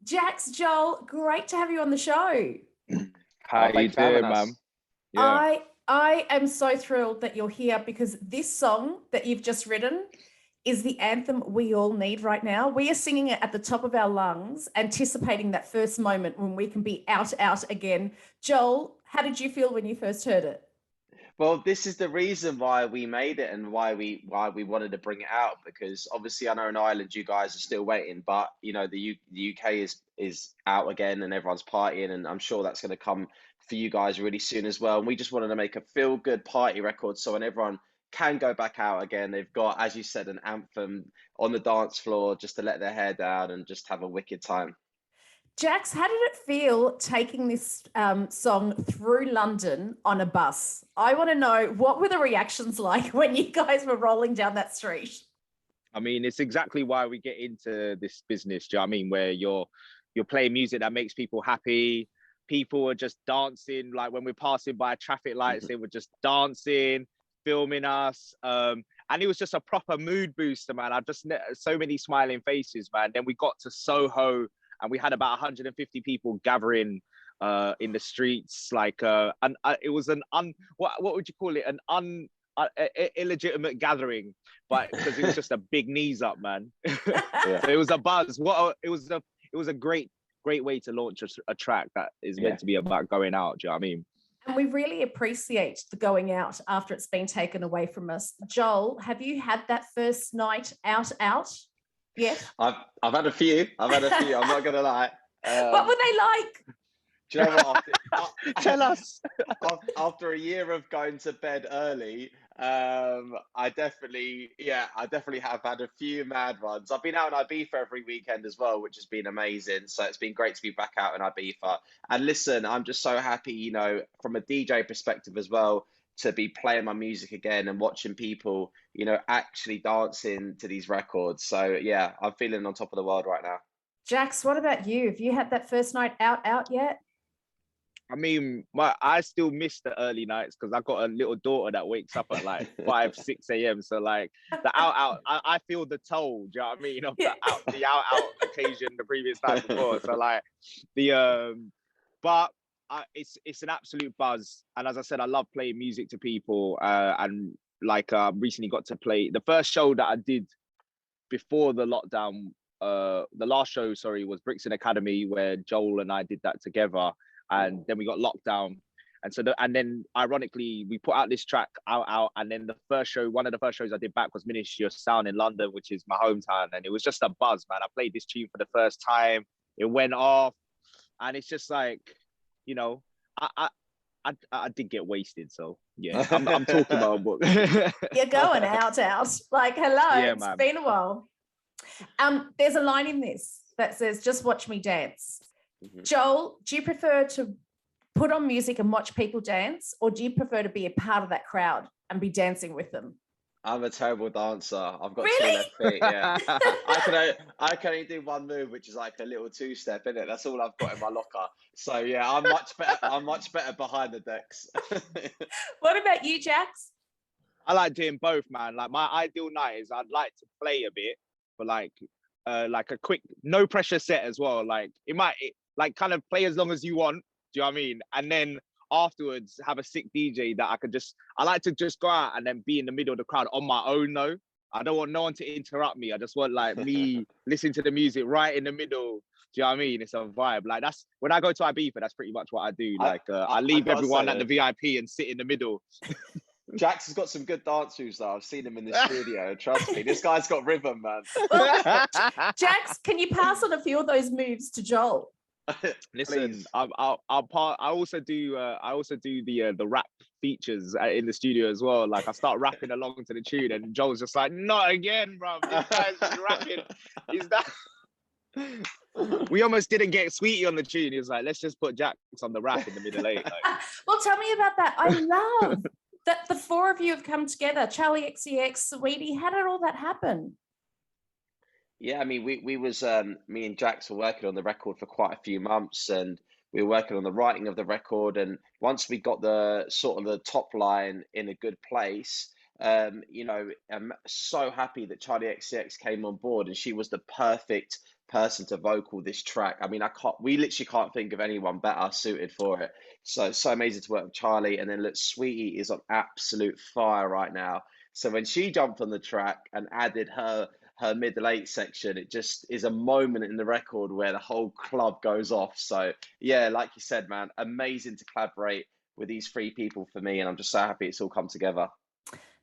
Jax, Joel, great to have you on the show. How you doing, man? Yeah. I am so thrilled that you're here because this song that you've just written is the anthem we all need right now. We are singing it at the top of our lungs, anticipating that first moment when we can be out again. Joel, how did you feel when you first heard it? Well, this is the reason why we made it and why we wanted to bring it out, because obviously I know in Ireland you guys are still waiting, but you know the UK is out again and everyone's partying, and I'm sure that's going to come for you guys really soon as well. And we just wanted to make a feel good party record, so when everyone can go back out again, they've got, as you said, an anthem on the dance floor just to let their hair down and just have a wicked time. Jax, how did it feel taking this song through London on a bus? I want to know, what were the reactions like when you guys were rolling down that street? I mean, it's exactly why we get into this business, do you know what I mean? Where you're playing music that makes people happy. People are just dancing, like when we're passing by traffic lights, they were just dancing, filming us. And it was just a proper mood booster, man. I just so many smiling faces, man. Then we got to Soho, and we had about 150 people gathering in the streets. Like, and it was what would you call it? An illegitimate gathering, but because it was just a big knees up, man. Yeah. So it was a buzz. It was a great way to launch a track that is meant to be about going out. Do you know what I mean? And we really appreciate the going out after it's been taken away from us. Joel, have you had that first night out? Yes. I've had a few. I'm not gonna lie. What were they like? Do you know what? Tell us. After a year of going to bed early, I definitely have had a few mad ones. I've been out in Ibiza every weekend as well, which has been amazing. So it's been great to be back out in Ibiza. And listen, I'm just so happy, you know, from a DJ perspective as well, to be playing my music again and watching people, you know, actually dancing to these records. So yeah, I'm feeling on top of the world right now. Jax, what about you? Have you had that first night out yet? I mean, I still miss the early nights because I got a little daughter that wakes up at like 5, 6 a.m. So like the out, I feel the toll. Do you know what I mean? Of the out occasion the previous night before. So like but it's an absolute buzz. And as I said, I love playing music to people. And like recently got to play the first show that I did before the lockdown. The last show, sorry, was Brixton Academy, where Joel and I did that together. And then we got locked down, and then ironically we put out this track out, and then one of the first shows I did back was Ministry of Sound in London, which is my hometown, and it was just a buzz, man. I played this tune for the first time, it went off, and it's just like, you know, I did get wasted, so yeah, I'm talking about what you're going out like hello. Yeah, it's man. Been a while. There's a line in this that says, "Just watch me dance." Joel, do you prefer to put on music and watch people dance, or do you prefer to be a part of that crowd and be dancing with them? I'm a terrible dancer. I've got Really? 2 left feet. Yeah, I can only do one move, which is like a little 2-step, innit? That's all I've got in my locker. So yeah, I'm much better behind the decks. What about you, Jax? I like doing both, man. Like my ideal night is I'd like to play a bit, but like a quick, no pressure set as well. Like like kind of play as long as you want. Do you know what I mean? And then afterwards have a sick DJ that I like to just go out and then be in the middle of the crowd on my own though. I don't want no one to interrupt me. I just want like me listening to the music right in the middle. Do you know what I mean? It's a vibe. Like that's when I go to Ibiza, that's pretty much what I do. Like I leave everyone at the VIP and sit in the middle. Jax has got some good dance moves though. I've seen him in the studio. Trust me, this guy's got rhythm, man. Well, Jax, can you pass on a few of those moves to Joel? Listen, I also do the rap features in the studio as well. Like I start rapping along to the tune, and Joel's just like, "Not again, bro! This guy's rapping." Is that? We almost didn't get Saweetie on the tune. He was like, "Let's just put Jax on the rap in the middle 8." Like. Well, tell me about that. I love that the four of you have come together. Charlie XCX, Saweetie. How did all that happen? Yeah, I mean, me and Jax were working on the record for quite a few months, and we were working on the writing of the record. And once we got the sort of the top line in a good place, you know, I'm so happy that Charlie XCX came on board, and she was the perfect person to vocal this track. I mean, we literally can't think of anyone better suited for it. So amazing to work with Charlie. And then look, Saweetie is on absolute fire right now. So when she jumped on the track and added her middle eight section, it just is a moment in the record where the whole club goes off. So yeah, like you said, man, amazing to collaborate with these three people for me, and I'm just so happy it's all come together.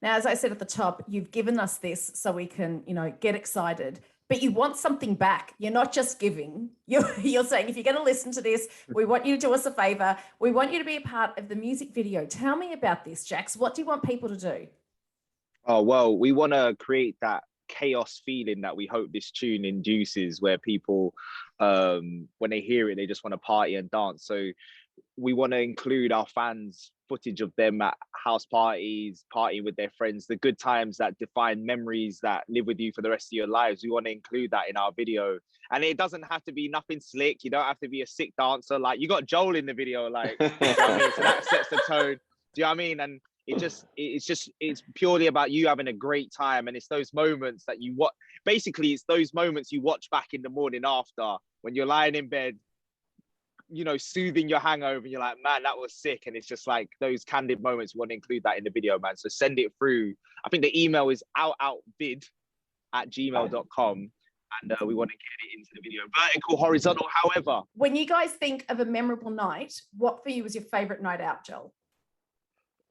Now, as I said at the top, you've given us this so we can, get excited, but you want something back. You're not just giving. You're saying, if you're going to listen to this, we want you to do us a favor. We want you to be a part of the music video. Tell me about this, Jax. What do you want people to do? Oh, well, we want to create that chaos feeling that we hope this tune induces, where people, when they hear it, they just want to party and dance. So we want to include our fans footage of them at house parties, partying with their friends, the good times that define memories that live with you for the rest of your lives. We want to include that in our video. And it doesn't have to be nothing slick. You don't have to be a sick dancer. Like, you got Joel in the video, like, you know what I mean? So that sets the tone. Do you know what I mean? And it's purely about you having a great time. And it's those moments that you watch. Basically, it's those moments you watch back in the morning after, when you're lying in bed, soothing your hangover, and you're like, man, that was sick. And it's just like those candid moments. We want to include that in the video, man. So send it through. I think the email is outoutvid@gmail.com. And we want to get it into the video. Vertical, horizontal, however. When you guys think of a memorable night, what for you was your favorite night out, Joel?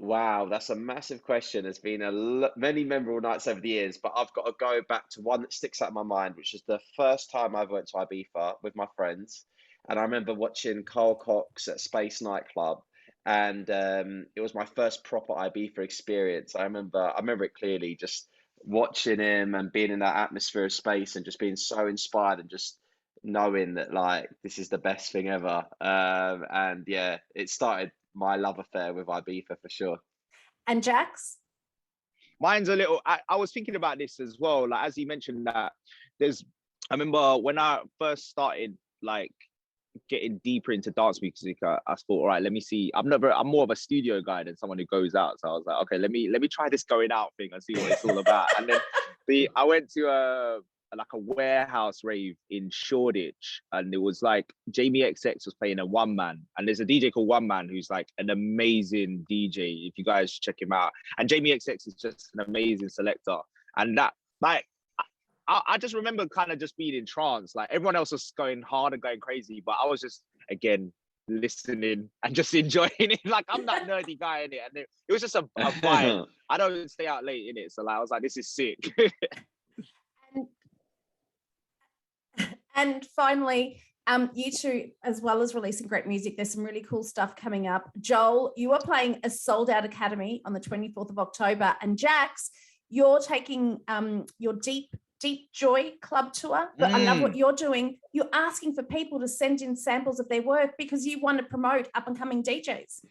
Wow, that's a massive question. There's been many memorable nights over the years, but I've got to go back to one that sticks out in my mind, which is the first time I went to Ibiza with my friends. And I remember watching Carl Cox at Space Nightclub, and it was my first proper Ibiza experience. I remember it clearly, just watching him and being in that atmosphere of space and just being so inspired and just knowing that, like, this is the best thing ever. And yeah, it started my love affair with Ibiza for sure. And Jax? Mine's a little, I was thinking about this as well. Like, as you mentioned that, I remember when I first started, like, getting deeper into dance music, I thought, all right, let me see. I'm more of a studio guy than someone who goes out. So I was like, okay, let me try this going out thing and see what it's all about. And then I went to a warehouse rave in Shoreditch, and it was like Jamie XX was playing a one man, and there's a DJ called One Man who's like an amazing DJ. If you guys check him out, and Jamie XX is just an amazing selector, and that, like, I just remember kind of just being in trance. Like, everyone else was going hard and going crazy, but I was just, again, listening and just enjoying it. Like, I'm that nerdy guy in it, and it was just a vibe. I don't stay out late in it, so like, I was like, this is sick. And finally, you two, as well as releasing great music, there's some really cool stuff coming up. Joel, you are playing a sold-out Academy on the 24th of October, and Jax, you're taking your Deep Joy Club tour. But I love what you're doing. You're asking for people to send in samples of their work because you want to promote up-and-coming DJs.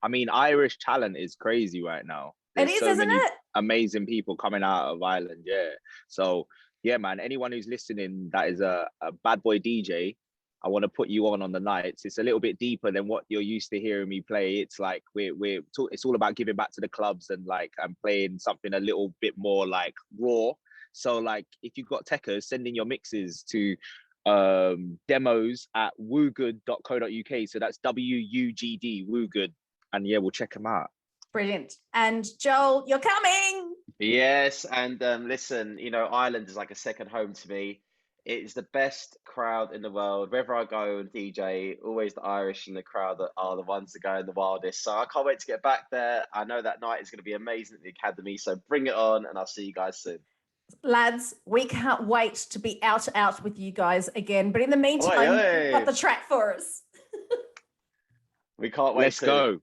I mean, Irish talent is crazy right now. There's so isn't it? Amazing people coming out of Ireland, yeah. So, yeah, man, anyone who's listening that is a bad boy DJ, I want to put you on the nights. It's a little bit deeper than what you're used to hearing me play. It's like it's all about giving back to the clubs, and like, I'm playing something a little bit more like raw. So like, if you've got techers, send in your mixes to demos at woogood.co.uk. So that's WUGD, Woogood. And yeah, we'll check them out. Brilliant. And Joel, you're coming. Yes, and listen, Ireland is like a second home to me. It is the best crowd in the world. Wherever I go and DJ, always the Irish in the crowd that are the ones that go in the wildest. So I can't wait to get back there. I know that night is going to be amazing at the Academy. So bring it on, and I'll see you guys soon. Lads, we can't wait to be out with you guys again. But in the meantime, you've got the track for us. We can't wait. Let's go.